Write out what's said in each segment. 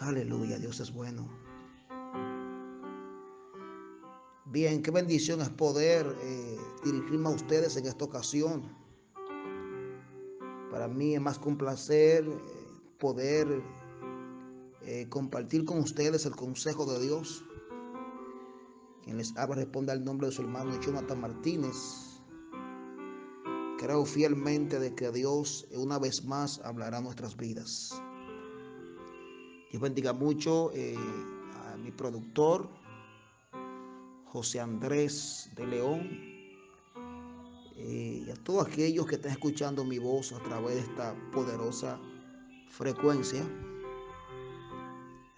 Aleluya, Dios es bueno. Bien, qué bendición es poder dirigirme a ustedes en esta ocasión. Para mí es más que un placer poder compartir con ustedes el consejo de Dios. Quien les habla responde al nombre de su hermano Jonathan Martínez. Creo fielmente de que Dios una vez más hablará a nuestras vidas. Dios bendiga mucho a mi productor, José Andrés de León, y a todos aquellos que están escuchando mi voz a través de esta poderosa frecuencia.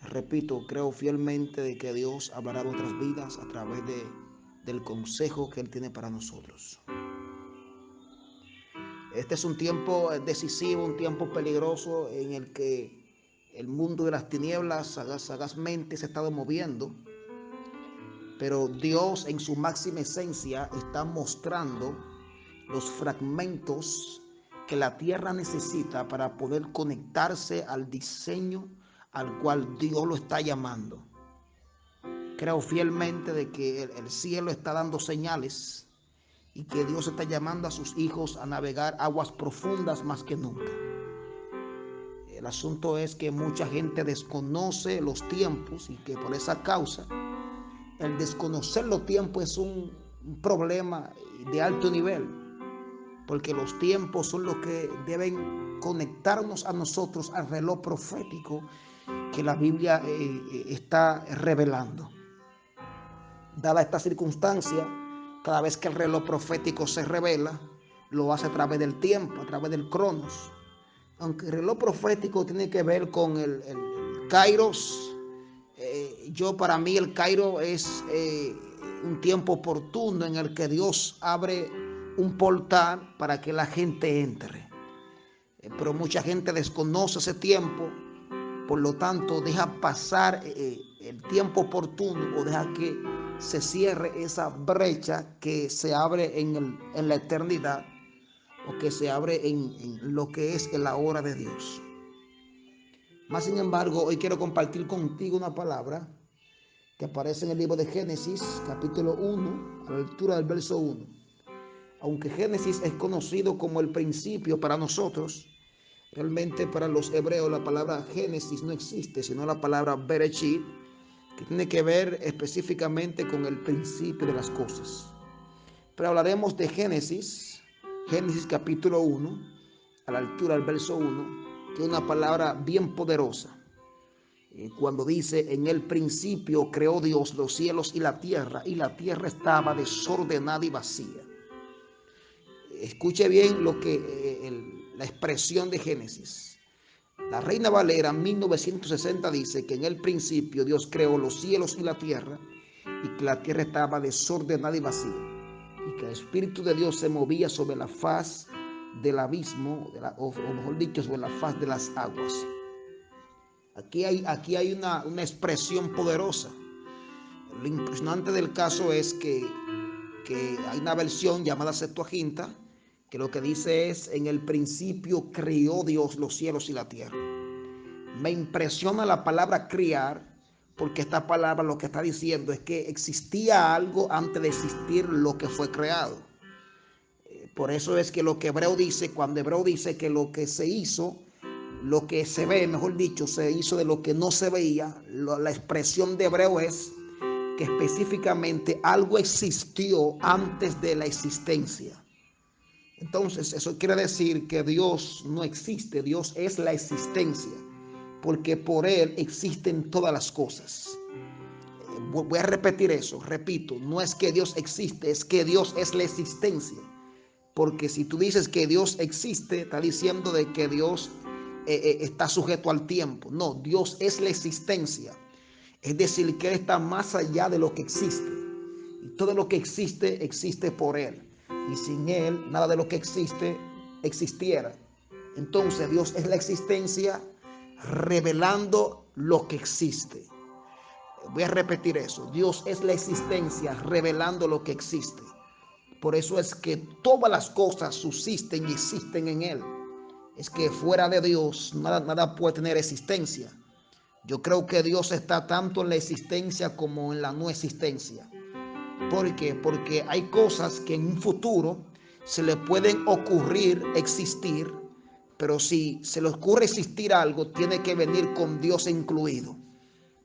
Repito, creo fielmente de que Dios hablará a nuestras vidas a través del consejo que Él tiene para nosotros. Este es un tiempo decisivo, un tiempo peligroso en el que el mundo de las tinieblas sagazmente se ha estado moviendo, pero Dios en su máxima esencia está mostrando los fragmentos que la tierra necesita para poder conectarse al diseño al cual Dios lo está llamando. Creo fielmente de que el cielo está dando señales y que Dios está llamando a sus hijos a navegar aguas profundas más que nunca. El asunto es que mucha gente desconoce los tiempos y que por esa causa el desconocer los tiempos es un problema de alto nivel, porque los tiempos son los que deben conectarnos a nosotros al reloj profético que la Biblia está revelando. Dada esta circunstancia, cada vez que el reloj profético se revela, lo hace a través del tiempo, a través del cronos. Aunque el reloj profético tiene que ver con el kairos, para mí el kairos es un tiempo oportuno en el que Dios abre un portal para que la gente entre. Pero mucha gente desconoce ese tiempo, por lo tanto deja pasar el tiempo oportuno o deja que se cierre esa brecha que se abre en la eternidad o que se abre en lo que es la hora de Dios. Más sin embargo, hoy quiero compartir contigo una palabra que aparece en el libro de Génesis, capítulo 1, a la altura del verso 1. Aunque Génesis es conocido como el principio para nosotros, realmente para los hebreos la palabra Génesis no existe, sino la palabra Bereshit, que tiene que ver específicamente con el principio de las cosas. Pero hablaremos de Génesis capítulo 1, a la altura del verso 1, que es una palabra bien poderosa. Cuando dice, en el principio creó Dios los cielos y la tierra estaba desordenada y vacía. Escuche bien la expresión de Génesis. La Reina Valera 1960 dice que en el principio Dios creó los cielos y la tierra y que la tierra estaba desordenada y vacía y que el Espíritu de Dios se movía sobre la faz del abismo, o mejor dicho, sobre la faz de las aguas. Aquí hay una expresión poderosa. Lo impresionante del caso es que hay una versión llamada Septuaginta que lo que dice es, en el principio creó Dios los cielos y la tierra. Me impresiona la palabra criar, porque esta palabra lo que está diciendo es que existía algo antes de existir lo que fue creado. Por eso es que lo que Hebreo dice, cuando Hebreo dice que lo que se hizo, lo que se ve, mejor dicho, se hizo de lo que no se veía, la expresión de Hebreo es que específicamente algo existió antes de la existencia. Entonces, eso quiere decir que Dios no existe, Dios es la existencia, porque por Él existen todas las cosas. Voy a repetir eso, repito, no es que Dios existe, es que Dios es la existencia. Porque si tú dices que Dios existe, está diciendo de que Dios está sujeto al tiempo. No, Dios es la existencia. Es decir, que Él está más allá de lo que existe. Y todo lo que existe, existe por Él. Y sin Él, nada de lo que existe, existiera. Entonces, Dios es la existencia revelando lo que existe. Voy a repetir eso. Dios es la existencia revelando lo que existe. Por eso es que todas las cosas subsisten y existen en Él. Es que fuera de Dios nada puede tener existencia. Yo creo que Dios está tanto en la existencia como en la no existencia. ¿Por qué? Porque hay cosas que en un futuro se le pueden ocurrir existir, pero si se le ocurre existir algo, tiene que venir con Dios incluido,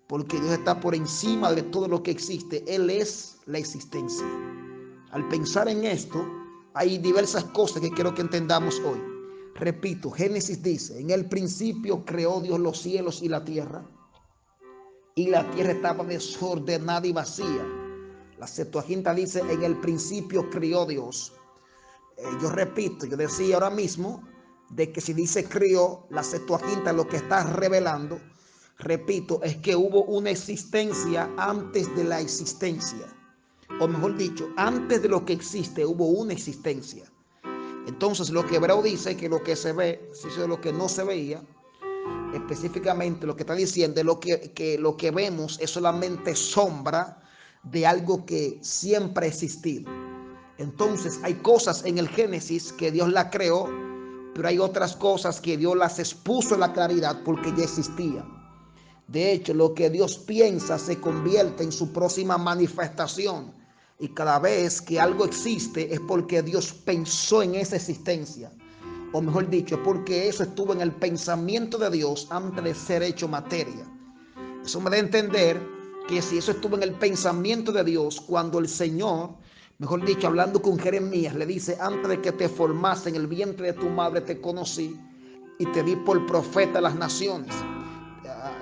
porque Dios está por encima de todo lo que existe. Él es la existencia. Al pensar en esto, hay diversas cosas que quiero que entendamos hoy. Repito, Génesis dice, en el principio creó Dios los cielos y la tierra estaba desordenada y vacía. La Septuaginta dice, en el principio crió Dios. Yo repito, yo decía ahora mismo de que si dice crió, la Septuaginta lo que está revelando, repito, es que hubo una existencia antes de la existencia. O mejor dicho, antes de lo que existe hubo una existencia. Entonces lo que Hebreo dice que lo que se ve, si es lo que no se veía, específicamente lo que está diciendo es lo que vemos es solamente sombra de algo que siempre ha existido. Entonces hay cosas en el Génesis que Dios la creó, pero hay otras cosas que Dios las expuso en la claridad porque ya existían. De hecho, lo que Dios piensa se convierte en su próxima manifestación. Y cada vez que algo existe es porque Dios pensó en esa existencia. O mejor dicho, es porque eso estuvo en el pensamiento de Dios antes de ser hecho materia. Eso me da a entender que si eso estuvo en el pensamiento de Dios, cuando el Señor, mejor dicho, hablando con Jeremías, le dice, antes de que te formase en el vientre de tu madre te conocí y te di por profeta a las naciones.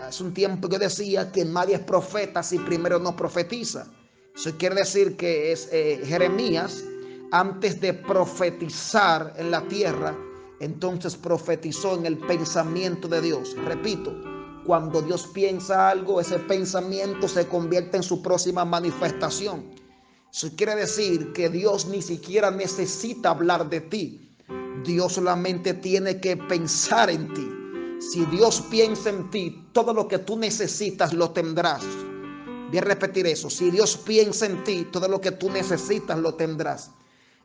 Hace un tiempo yo decía que nadie es profeta si primero no profetiza. Eso quiere decir que es Jeremías, antes de profetizar en la tierra, entonces profetizó en el pensamiento de Dios. Repito, cuando Dios piensa algo, ese pensamiento se convierte en su próxima manifestación. Eso quiere decir que Dios ni siquiera necesita hablar de ti. Dios solamente tiene que pensar en ti. Si Dios piensa en ti, todo lo que tú necesitas lo tendrás. Voy a repetir eso. Si Dios piensa en ti, todo lo que tú necesitas lo tendrás.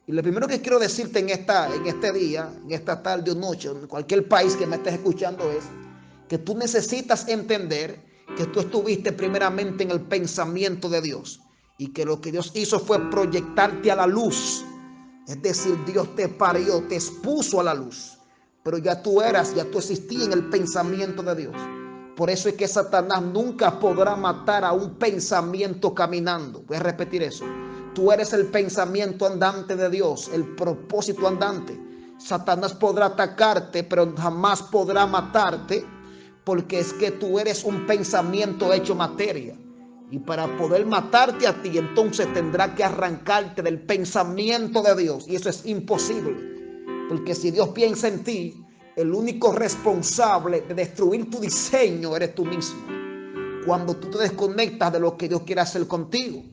Y lo primero que quiero decirte en este día, en esta tarde o noche, en cualquier país que me estés escuchando, es que tú necesitas entender que tú estuviste primeramente en el pensamiento de Dios y que lo que Dios hizo fue proyectarte a la luz. Es decir, Dios te parió, te expuso a la luz, pero ya tú existías en el pensamiento de Dios. Por eso es que Satanás nunca podrá matar a un pensamiento caminando. Voy a repetir eso. Tú eres el pensamiento andante de Dios, el propósito andante. Satanás podrá atacarte, pero jamás podrá matarte, porque es que tú eres un pensamiento hecho materia. Y para poder matarte a ti, entonces tendrá que arrancarte del pensamiento de Dios. Y eso es imposible. Porque si Dios piensa en ti, el único responsable de destruir tu diseño eres tú mismo. Cuando tú te desconectas de lo que Dios quiere hacer contigo.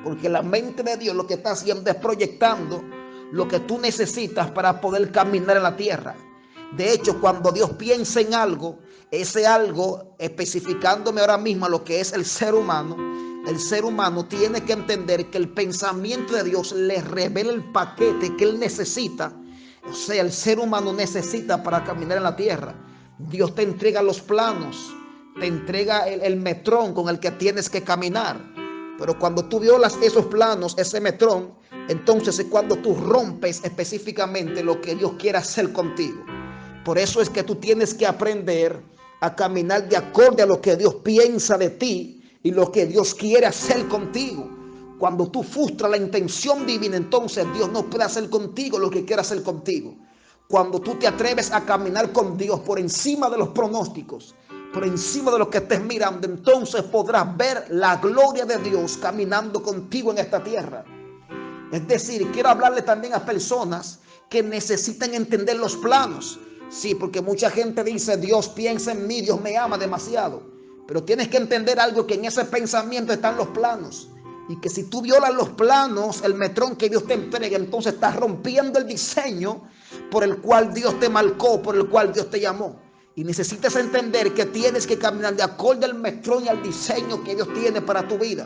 Porque la mente de Dios lo que está haciendo es proyectando lo que tú necesitas para poder caminar en la tierra. De hecho, cuando Dios piensa en algo, ese algo, especificándome ahora mismo lo que es el ser humano tiene que entender que el pensamiento de Dios le revela el paquete que él necesita. O sea, el ser humano necesita para caminar en la tierra. Dios te entrega los planos, te entrega el metrón con el que tienes que caminar. Pero cuando tú violas esos planos, ese metrón, entonces es cuando tú rompes específicamente lo que Dios quiere hacer contigo. Por eso es que tú tienes que aprender a caminar de acuerdo a lo que Dios piensa de ti y lo que Dios quiere hacer contigo. Cuando tú frustras la intención divina, entonces Dios no puede hacer contigo lo que quiere hacer contigo. Cuando tú te atreves a caminar con Dios por encima de los pronósticos, por encima de lo que estés mirando, entonces podrás ver la gloria de Dios caminando contigo en esta tierra. Es decir, quiero hablarle también a personas que necesitan entender los planos. Sí, porque mucha gente dice, Dios piensa en mí, Dios me ama demasiado. Pero tienes que entender algo, que en ese pensamiento están los planos. Y que si tú violas los planos, el metrón que Dios te entrega, entonces estás rompiendo el diseño por el cual Dios te marcó, por el cual Dios te llamó. Y necesitas entender que tienes que caminar de acuerdo al metrón y al diseño que Dios tiene para tu vida.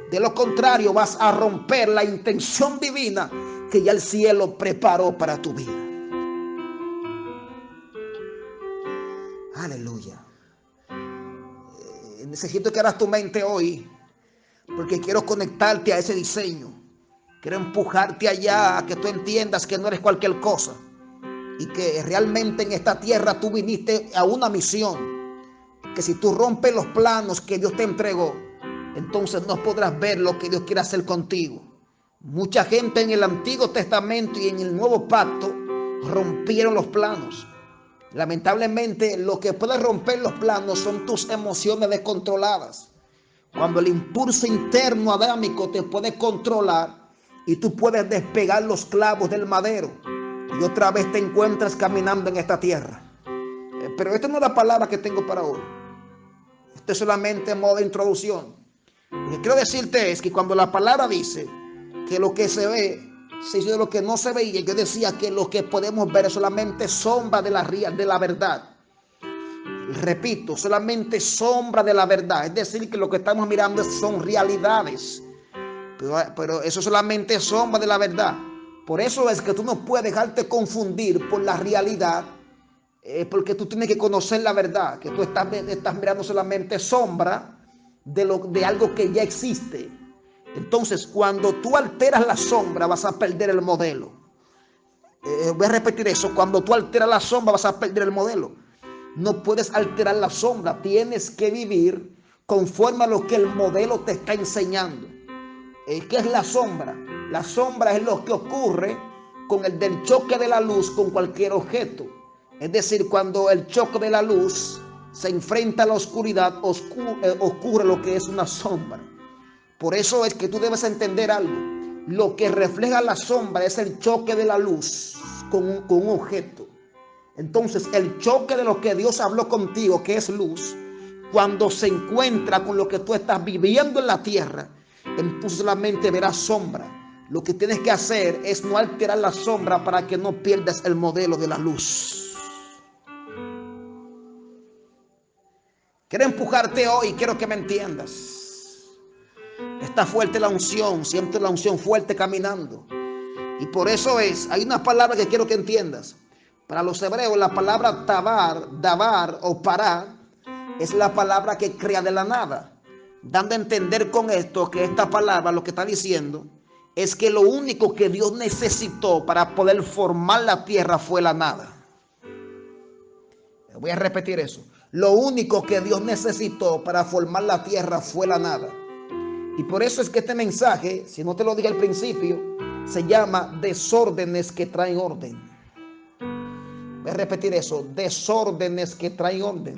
De lo contrario, vas a romper la intención divina que ya el cielo preparó para tu vida. Aleluya. Necesito que abras tu mente hoy, porque quiero conectarte a ese diseño. Quiero empujarte allá a que tú entiendas que no eres cualquier cosa y que realmente en esta tierra tú viniste a una misión. Que si tú rompes los planos que Dios te entregó, entonces no podrás ver lo que Dios quiere hacer contigo. Mucha gente en el Antiguo Testamento y en el Nuevo Pacto rompieron los planos. Lamentablemente, lo que puede romper los planos son tus emociones descontroladas. Cuando el impulso interno adámico te puede controlar y tú puedes despegar los clavos del madero y otra vez te encuentras caminando en esta tierra. Pero esta no es la palabra que tengo para hoy. Esto es solamente modo de introducción. Lo que quiero decirte es que cuando la palabra dice que lo que se ve se hizo de lo que no se veía, yo decía que lo que podemos ver es solamente sombra de la verdad. Repito, solamente sombra de la verdad. Es decir, que lo que estamos mirando son realidades. Pero eso solamente es sombra de la verdad. Por eso es que tú no puedes dejarte confundir por la realidad. Porque tú tienes que conocer la verdad. Que tú estás mirando solamente sombra de algo que ya existe. Entonces, cuando tú alteras la sombra, vas a perder el modelo. Voy a repetir eso. Cuando tú alteras la sombra, vas a perder el modelo. No puedes alterar la sombra. Tienes que vivir conforme a lo que el modelo te está enseñando. ¿Qué es la sombra? La sombra es lo que ocurre con el del choque de la luz con cualquier objeto. Es decir, cuando el choque de la luz se enfrenta a la oscuridad, ocurre lo que es una sombra. Por eso es que tú debes entender algo. Lo que refleja la sombra es el choque de la luz con un objeto. Entonces, el choque de lo que Dios habló contigo, que es luz, cuando se encuentra con lo que tú estás viviendo en la tierra, entonces solamente verás sombra. Lo que tienes que hacer es no alterar la sombra para que no pierdas el modelo de la luz. Quiero empujarte hoy, quiero que me entiendas. Está fuerte la unción, siento la unción fuerte caminando. Y por eso hay una palabra que quiero que entiendas. Para los hebreos, la palabra dabar o pará es la palabra que crea de la nada. Dando a entender con esto que esta palabra lo que está diciendo es que lo único que Dios necesitó para poder formar la tierra fue la nada. Voy a repetir eso. Lo único que Dios necesitó para formar la tierra fue la nada. Y por eso es que este mensaje, si no te lo dije al principio, se llama desórdenes que traen orden. Voy a repetir eso, desórdenes que traen orden.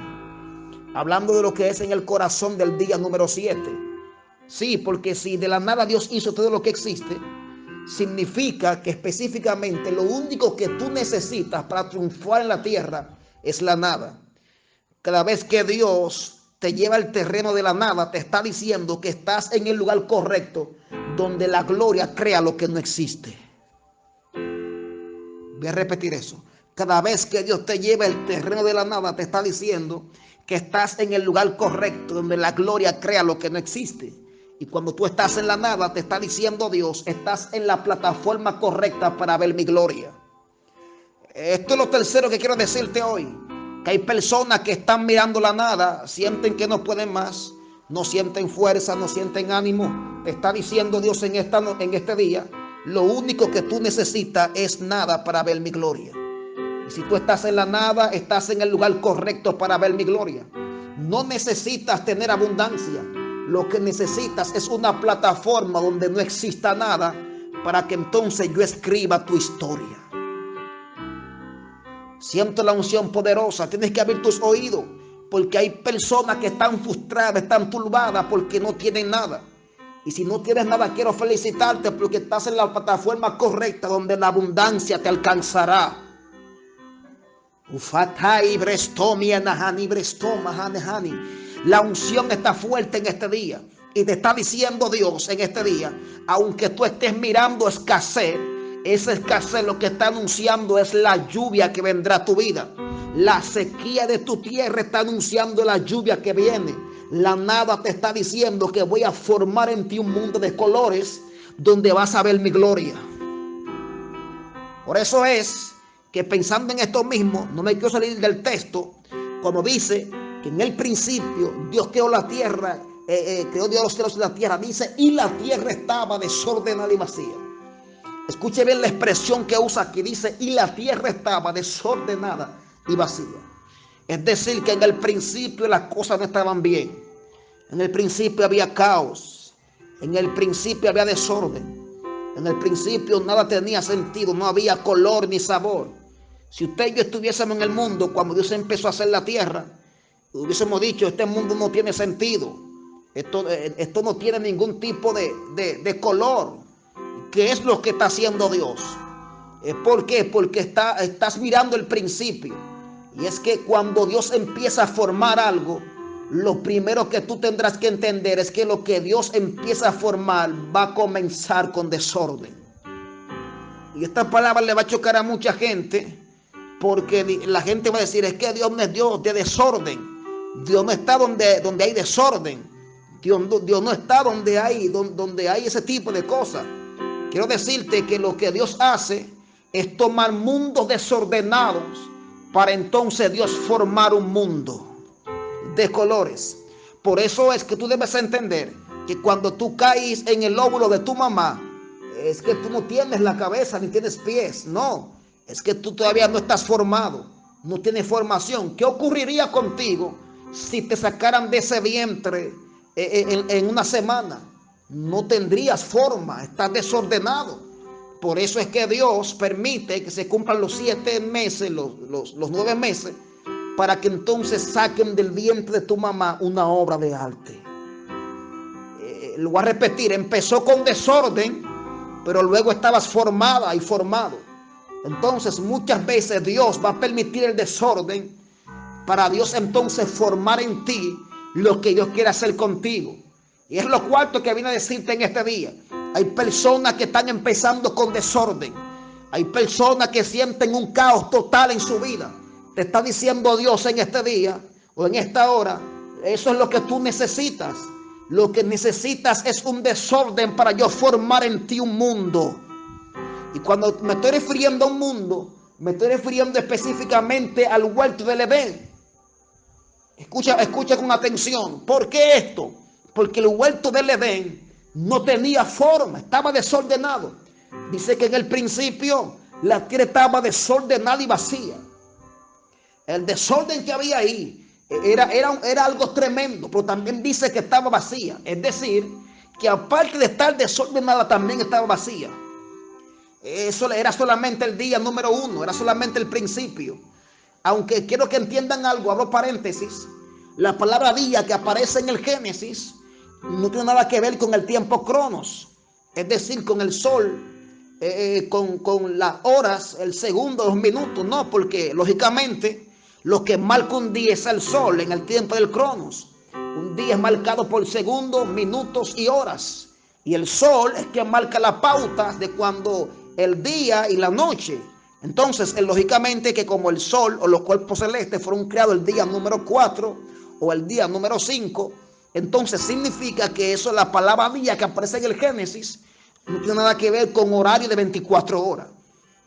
Hablando de lo que es en el corazón del día número 7. Sí, porque si de la nada Dios hizo todo lo que existe, significa que específicamente lo único que tú necesitas para triunfar en la tierra es la nada. Cada vez que Dios te lleva al terreno de la nada, te está diciendo que estás en el lugar correcto, donde la gloria crea lo que no existe. Voy a repetir eso. Cada vez que Dios te lleva al terreno de la nada, te está diciendo que estás en el lugar correcto, donde la gloria crea lo que no existe. Y cuando tú estás en la nada, te está diciendo Dios, estás en la plataforma correcta para ver mi gloria. Esto es lo tercero que quiero decirte hoy. Que hay personas que están mirando la nada, sienten que no pueden más, no sienten fuerza, no sienten ánimo. Te está diciendo Dios en este día, lo único que tú necesitas es nada para ver mi gloria. Y si tú estás en la nada, estás en el lugar correcto para ver mi gloria. No necesitas tener abundancia. Lo que necesitas es una plataforma donde no exista nada para que entonces yo escriba tu historia. Siento la unción poderosa. Tienes que abrir tus oídos, porque hay personas que están frustradas, están turbadas porque no tienen nada. Y si no tienes nada, quiero felicitarte porque estás en la plataforma correcta donde la abundancia te alcanzará. La unción está fuerte en este día. Y te está diciendo Dios en este día, aunque tú estés mirando escasez, esa escasez lo que está anunciando es la lluvia que vendrá a tu vida. La sequía de tu tierra está anunciando la lluvia que viene. La nada te está diciendo que voy a formar en ti un mundo de colores donde vas a ver mi gloria. Por eso es que pensando en esto mismo, no me quiero salir del texto, como dice que en el principio Dios creó la tierra, creó Dios los cielos y la tierra, dice, y la tierra estaba desordenada y vacía. Escuche bien la expresión que usa aquí, dice, y la tierra estaba desordenada y vacía. Es decir, que en el principio las cosas no estaban bien. En el principio había caos. En el principio había desorden. En el principio nada tenía sentido, no había color ni sabor. Si usted y yo estuviésemos en el mundo cuando Dios empezó a hacer la tierra, hubiésemos dicho, este mundo no tiene sentido. Esto no tiene ningún tipo de color. ¿Qué es lo que está haciendo Dios? ¿Por qué? Porque estás mirando el principio. Y es que cuando Dios empieza a formar algo, lo primero que tú tendrás que entender es que lo que Dios empieza a formar va a comenzar con desorden. Y esta palabra le va a chocar a mucha gente, porque la gente va a decir, es que Dios no es Dios de desorden. Dios no está donde hay desorden. Dios no está donde hay ese tipo de cosas. Quiero decirte que lo que Dios hace es tomar mundos desordenados para entonces Dios formar un mundo de colores. Por eso es que tú debes entender que cuando tú caes en el óvulo de tu mamá, es que tú no tienes la cabeza ni tienes pies. No, es que tú todavía no estás formado, no tienes formación. ¿Qué ocurriría contigo si te sacaran de ese vientre en una semana? No tendrías forma, estás desordenado. Por eso es que Dios permite que se cumplan los 7 meses, los 9 meses, para que entonces saquen del vientre de tu mamá una obra de arte. Lo voy a repetir, empezó con desorden, pero luego estabas formada y formado. Entonces muchas veces Dios va a permitir el desorden para Dios entonces formar en ti lo que Dios quiere hacer contigo. Y es lo cuarto que viene a decirte en este día. Hay personas que están empezando con desorden. Hay personas que sienten un caos total en su vida. Te está diciendo Dios en este día o en esta hora, eso es lo que tú necesitas. Lo que necesitas es un desorden para yo formar en ti un mundo. Y cuando me estoy refiriendo a un mundo, me estoy refiriendo específicamente al huerto del Edén. Escucha con atención. ¿Por qué esto? Porque el huerto del Edén no tenía forma, estaba desordenado. Dice que en el principio la tierra estaba desordenada y vacía. El desorden que había ahí era algo tremendo, pero también dice que estaba vacía. Es decir, que aparte de estar desordenada, también estaba vacía. Eso era solamente el día número 1, era solamente el principio. Aunque quiero que entiendan algo, abro paréntesis. La palabra día que aparece en el Génesis no tiene nada que ver con el tiempo cronos, es decir, con el sol, con las horas, el segundo, los minutos. No, porque lógicamente lo que marca un día es el sol en el tiempo del cronos. Un día es marcado por segundos, minutos y horas. Y el sol es que marca la pauta de cuando el día y la noche. Entonces, lógicamente que como el sol o los cuerpos celestes fueron creados el día número 4 o el día número 5, entonces significa que eso, la palabra día que aparece en el Génesis, no tiene nada que ver con horario de 24 horas.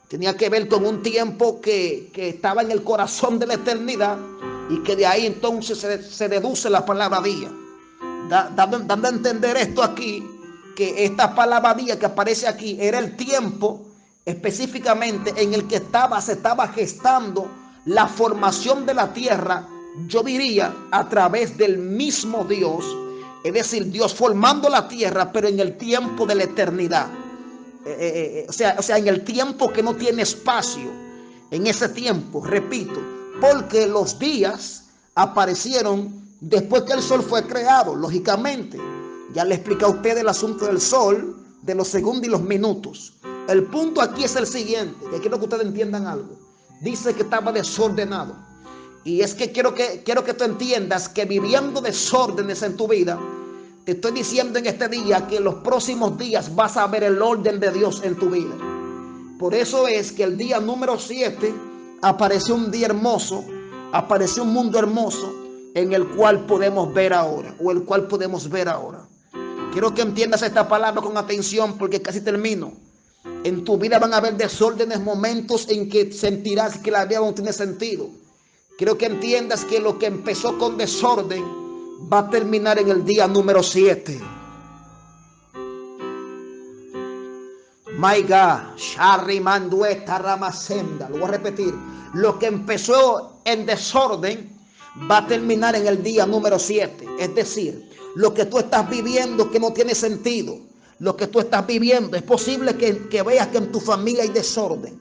Tenía que ver con un tiempo que estaba en el corazón de la eternidad y que de ahí entonces se deduce la palabra día. Dando a entender esto aquí, que esta palabra día que aparece aquí era el tiempo específicamente en el que se estaba gestando la formación de la tierra, yo diría, a través del mismo Dios. Es decir, Dios formando la tierra, pero en el tiempo de la eternidad. O sea, en el tiempo que no tiene espacio. En ese tiempo, repito, porque los días aparecieron después que el sol fue creado, lógicamente. Ya le expliqué a usted el asunto del sol, de los segundos y los minutos. El punto aquí es el siguiente, que quiero que ustedes entiendan algo. Dice que estaba desordenado. Y es que quiero que tú entiendas que viviendo desórdenes en tu vida, te estoy diciendo en este día que en los próximos días vas a ver el orden de Dios en tu vida. Por eso es que el día número 7 apareció un día hermoso, apareció un mundo hermoso en el cual podemos ver ahora, o el cual podemos ver ahora. Quiero que entiendas esta palabra con atención porque casi termino. En tu vida van a haber desórdenes, momentos en que sentirás que la vida no tiene sentido, Quiero que entiendas que lo que empezó con desorden va a terminar en el día número 7. My God, Shari Mandueta Ramasenda. Lo voy a repetir. Lo que empezó en desorden va a terminar en el día número 7. Es decir, lo que tú estás viviendo que no tiene sentido. Lo que tú estás viviendo. Es posible que veas que en tu familia hay desorden.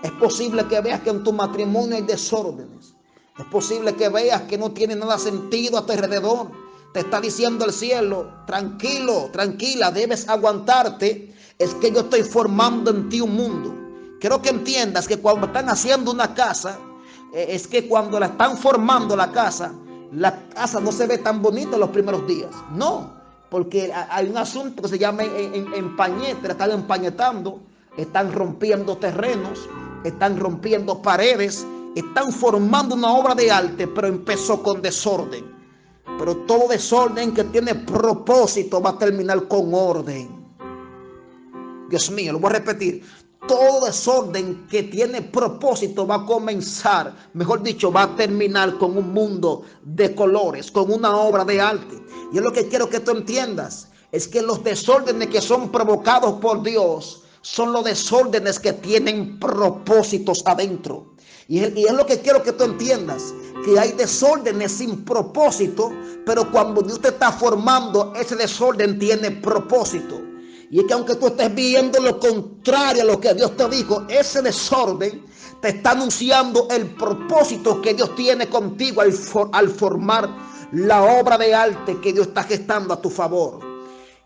Es posible que veas que en tu matrimonio hay desórdenes. Es posible que veas que no tiene nada sentido a tu alrededor. Te está diciendo el cielo, tranquilo, tranquila, debes aguantarte. Es que yo estoy formando en ti un mundo. Quiero que entiendas que cuando están haciendo una casa, es que cuando la están formando la casa no se ve tan bonita en los primeros días. No, porque hay un asunto que se llama empañete, la están empañetando, están rompiendo terrenos, están rompiendo paredes, están formando una obra de arte, pero empezó con desorden. Pero todo desorden que tiene propósito va a terminar con orden. Dios mío, lo voy a repetir. Todo desorden que tiene propósito va a comenzar, mejor dicho, va a terminar con un mundo de colores, con una obra de arte. Y es lo que quiero que tú entiendas, es que los desórdenes que son provocados por Dios son los desórdenes que tienen propósitos adentro. Y es lo que quiero que tú entiendas, que hay desórdenes sin propósito, pero cuando Dios te está formando, ese desorden tiene propósito. Y es que aunque tú estés viendo lo contrario a lo que Dios te dijo, ese desorden te está anunciando el propósito que Dios tiene contigo al formar la obra de arte que Dios está gestando a tu favor.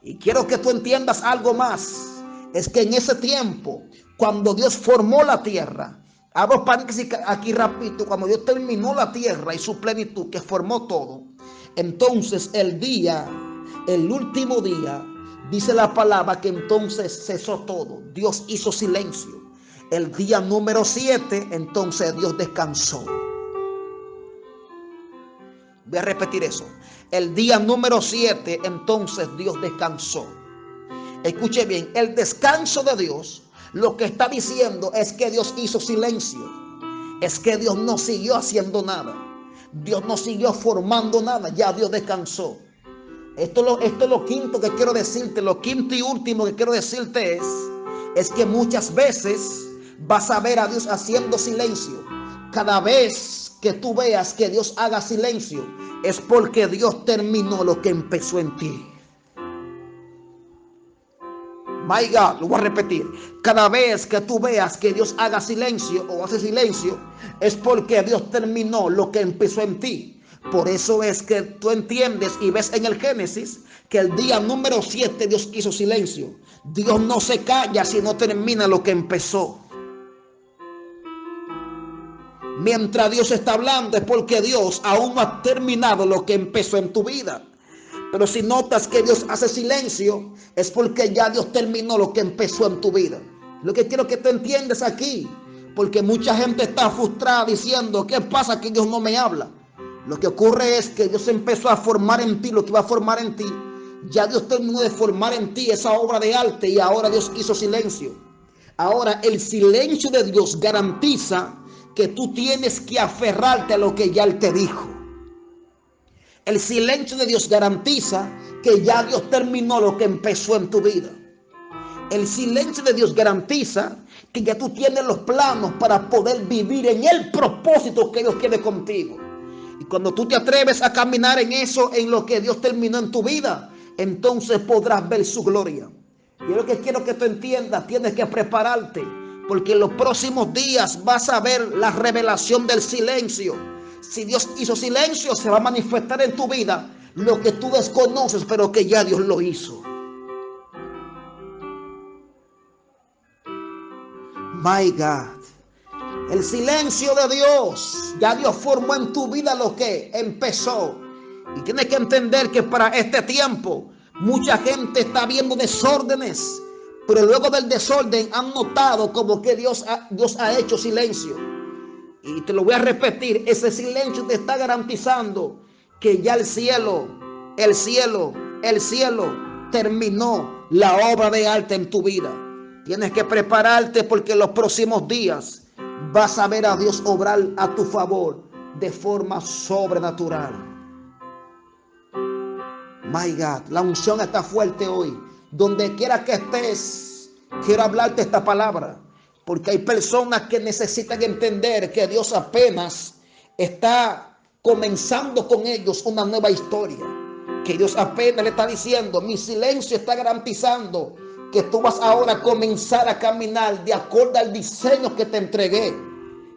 Y quiero que tú entiendas algo más. Es que en ese tiempo, cuando Dios formó la tierra, abro paréntesis aquí rapidito, cuando Dios terminó la tierra y su plenitud, que formó todo, entonces el último día, dice la palabra que entonces cesó todo. Dios hizo silencio. El día número 7, entonces Dios descansó. Voy a repetir eso. El día número 7, entonces Dios descansó. Escuche bien, el descanso de Dios, lo que está diciendo es que Dios hizo silencio. Es que Dios no siguió haciendo nada. Dios no siguió formando nada. Ya Dios descansó. Esto es lo quinto que quiero decirte. Lo quinto y último que quiero decirte es que muchas veces vas a ver a Dios haciendo silencio. Cada vez que tú veas que Dios haga silencio, es porque Dios terminó lo que empezó en ti. My God, lo voy a repetir. Cada vez que tú veas que Dios haga silencio o hace silencio, es porque Dios terminó lo que empezó en ti. Por eso es que tú entiendes y ves en el Génesis que el día número 7 Dios hizo silencio. Dios no se calla si no termina lo que empezó. Mientras Dios está hablando es porque Dios aún no ha terminado lo que empezó en tu vida. Pero si notas que Dios hace silencio, es porque ya Dios terminó lo que empezó en tu vida. Lo que quiero que tú entiendas aquí, porque mucha gente está frustrada diciendo, ¿qué pasa que Dios no me habla? Lo que ocurre es que Dios empezó a formar en ti lo que iba a formar en ti. Ya Dios terminó de formar en ti esa obra de arte y ahora Dios hizo silencio. Ahora el silencio de Dios garantiza que tú tienes que aferrarte a lo que ya Él te dijo. El silencio de Dios garantiza que ya Dios terminó lo que empezó en tu vida. El silencio de Dios garantiza que ya tú tienes los planos para poder vivir en el propósito que Dios quiere contigo. Y cuando tú te atreves a caminar en eso, en lo que Dios terminó en tu vida, entonces podrás ver su gloria. Y es lo que quiero que tú entiendas, tienes que prepararte, porque en los próximos días vas a ver la revelación del silencio. Si Dios hizo silencio, se va a manifestar en tu vida lo que tú desconoces, pero que ya Dios lo hizo. My God. El silencio de Dios. Ya Dios formó en tu vida lo que empezó. Y tienes que entender que para este tiempo mucha gente está viendo desórdenes, pero luego del desorden han notado como que Dios ha hecho silencio. Y te lo voy a repetir, ese silencio te está garantizando que ya el cielo terminó la obra de arte en tu vida. Tienes que prepararte porque en los próximos días vas a ver a Dios obrar a tu favor de forma sobrenatural. My God, la unción está fuerte hoy. Donde quiera que estés, quiero hablarte esta palabra, porque hay personas que necesitan entender que Dios apenas está comenzando con ellos una nueva historia. Que Dios apenas le está diciendo: mi silencio está garantizando que tú vas ahora a comenzar a caminar de acuerdo al diseño que te entregué.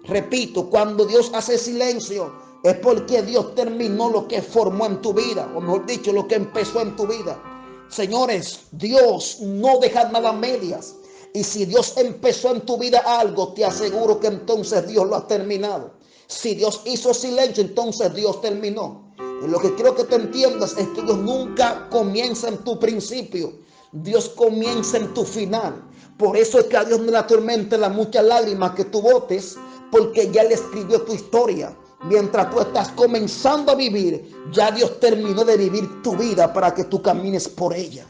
Repito, cuando Dios hace silencio es porque Dios terminó lo que formó en tu vida, o mejor dicho, lo que empezó en tu vida. Señores, Dios no deja nada a medias. Y si Dios empezó en tu vida algo, te aseguro que entonces Dios lo ha terminado. Si Dios hizo silencio, entonces Dios terminó. Y lo que quiero que te entiendas es que Dios nunca comienza en tu principio. Dios comienza en tu final. Por eso es que a Dios no le atormenta las muchas lágrimas que tú botes, porque ya Él escribió tu historia. Mientras tú estás comenzando a vivir, ya Dios terminó de vivir tu vida para que tú camines por ella.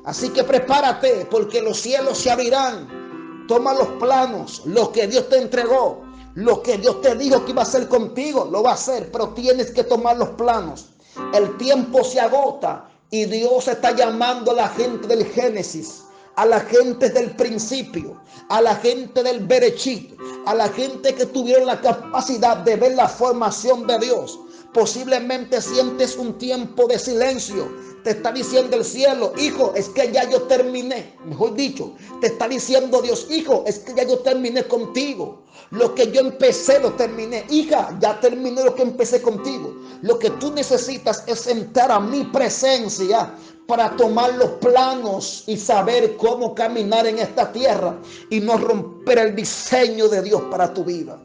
Así que prepárate, porque los cielos se abrirán. Toma los planos, lo que Dios te entregó, lo que Dios te dijo que iba a hacer contigo, lo va a hacer, pero tienes que tomar los planos. El tiempo se agota y Dios está llamando a la gente del Génesis, a la gente del principio, a la gente del Berechit, a la gente que tuvieron la capacidad de ver la formación de Dios. Posiblemente sientes un tiempo de silencio. Te está diciendo el cielo: hijo, es que ya yo terminé. Mejor dicho, te está diciendo Dios: hijo, es que ya yo terminé contigo. Lo que yo empecé lo terminé. Hija, ya terminé lo que empecé contigo. Lo que tú necesitas es entrar a mi presencia para tomar los planos y saber cómo caminar en esta tierra y no romper el diseño de Dios para tu vida.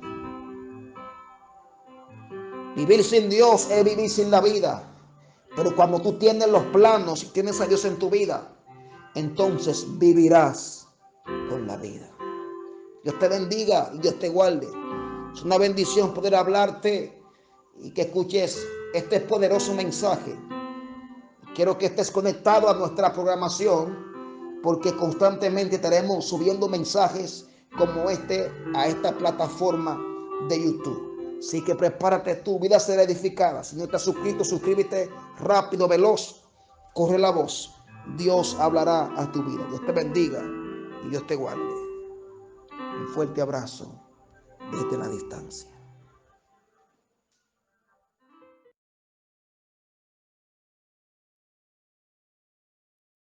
Vivir sin Dios es vivir sin la vida. Pero cuando tú tienes los planos y tienes a Dios en tu vida, entonces vivirás con la vida. Dios te bendiga y Dios te guarde. Es una bendición poder hablarte y que escuches este poderoso mensaje. Quiero que estés conectado a nuestra programación, porque constantemente estaremos subiendo mensajes como este a esta plataforma de YouTube. Así que prepárate, tu vida será edificada. Si no estás suscrito, suscríbete rápido, veloz. Corre la voz. Dios hablará a tu vida. Dios te bendiga y Dios te guarde. Un fuerte abrazo desde la distancia.